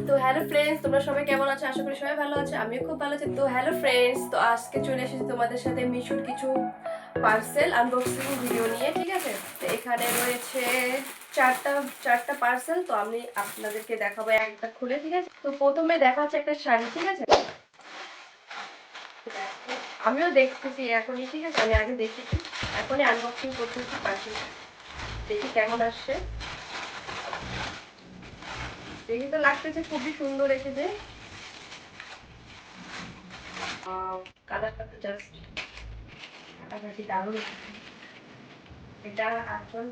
তো hello friends, তোমরা সবাই কেমন আছো? আশা করি সবাই ভালো আছে, আমিও খুব ভালো আছি। তো হ্যালো ফ্রেন্ডস, তো আজকে চলে এসেছি তোমাদের সাথে মিশোর কিছু পার্সেল আনবক্সিং ভিডিও নিয়ে। ঠিক আছে, তো এখানে রয়েছে চারটা চারটা পার্সেল। তো আমি আপনাদেরকে দেখাবো একটা খুলে। ঠিক আছে, তো প্রথমে দেখা হচ্ছে একটা শাড়ি। ঠিক আছে, আমিও দেখতেছি এখনই। ঠিক আছে, আমি আগে দেখেছি, এখনই আনবক্সিং করতেছি পার্সেল। দেখি কেমন আসছে। দেখি তো লাগতেছে খুবই সুন্দর এসেছে। কালারটা তো জাস্ট ফাটাফাটি দারুণ। এটা আসল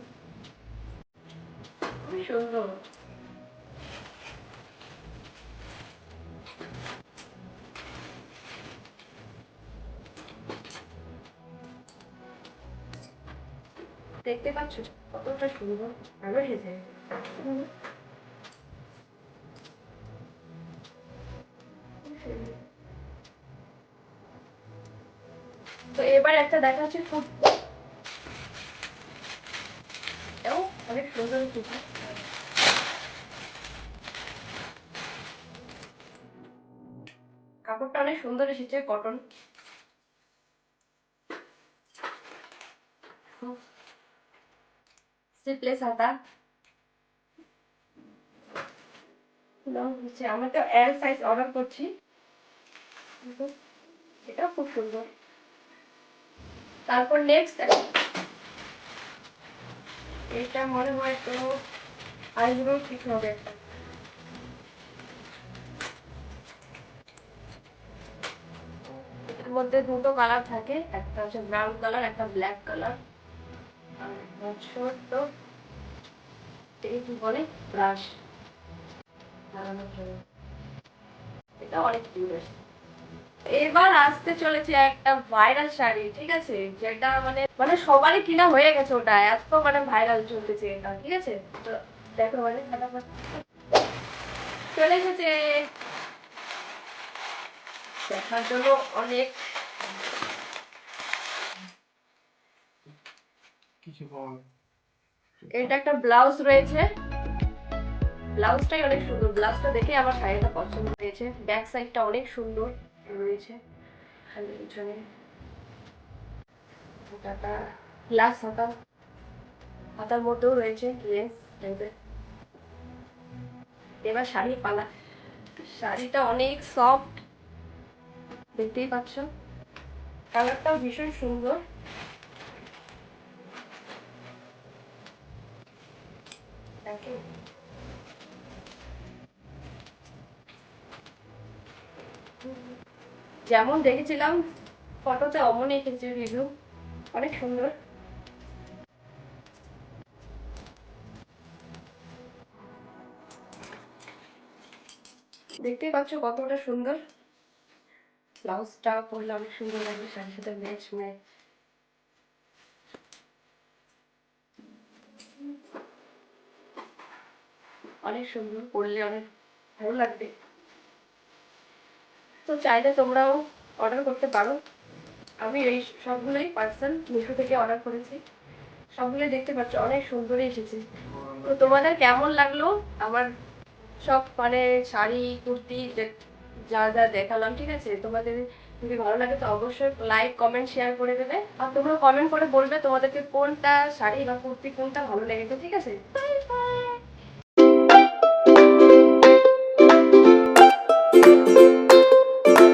খুবই সুন্দর। দেখতে পাচ্ছ কতটা সুন্দর, ভালো এসেছে। তো এবার একটা দেখা যাচ্ছে খুব এটাও অনেক সুন্দর এসেছে। কাপড়টা অনেক সুন্দর এসেছে, কটন। স্লিপলেস হাতা। হচ্ছে আমি তো এল সাইজ অর্ডার করছি। এটাও খুব সুন্দর। তারপর নেক্সট এটা মনে হয় তো আইব্রো ঠিক হবে একটা। এর মধ্যে দুটো কালার থাকে, একটা হচ্ছে ব্রাউন কালার, একটা ব্ল্যাক কালার। আর ছোট্ট এই কি বলে ব্রাশ লাগানোর জন্য। এটা অনেক কিউট আছে। এবার আসতে চলেছে একটা ভাইরাল শাড়ি। ঠিক আছে, যেটা মানে মানে সবারই কিনা হয়ে গেছে, ওটা এত মানে ভাইরাল চলতেছে এটা। ঠিক আছে, তো দেখো মানে চলে এসেছে দেখার জন্য অনেক কিছু। এটা একটা ব্লাউজ রয়েছে, ব্লাউজটাই অনেক সুন্দর। ব্লাউজটা দেখে আমার শাড়িটা পছন্দ হয়েছে। ব্যাক সাইডটা অনেক সুন্দর রয়েছে। পিছনে হাতাটা গ্লাস হাতা, হাতার মধ্যেও রয়েছে লেস টাইপের। এবার শাড়ি পালা। শাড়িটা অনেক সফট, দেখতেই পাচ্ছ। কালারটাও ভীষণ সুন্দর। দেখো যেমন দেখেছিলাম ফটোতে অমন এসেছে রিভিউ, অনেক সুন্দর। দেখতেই পাচ্ছ কতটা সুন্দর। ব্লাউজটা পরলে অনেক সুন্দর লাগবে, শাড়ির সাথে ম্যাচ ম্যাচ। অনেক সুন্দর, পরলে অনেক ভালো লাগবে। তো চাইলে তোমরাও অর্ডার করতে পারো। আমি এই সবগুলোই পার্সেল মিশো থেকে অর্ডার করেছি। সবগুলোই দেখতে পাচ্ছ অনেক সুন্দরই এসেছে। তো তোমাদের কেমন লাগলো আমার সব মানে শাড়ি কুর্তি যা যা দেখালাম? ঠিক আছে, তোমাদের যদি ভালো লাগে তো অবশ্যই লাইক কমেন্ট শেয়ার করে দেবে। আর তোমরা কমেন্ট করে বলবে তোমাদেরকে কোনটা শাড়ি বা কুর্তি কোনটা ভালো লেগেছে। ঠিক আছে।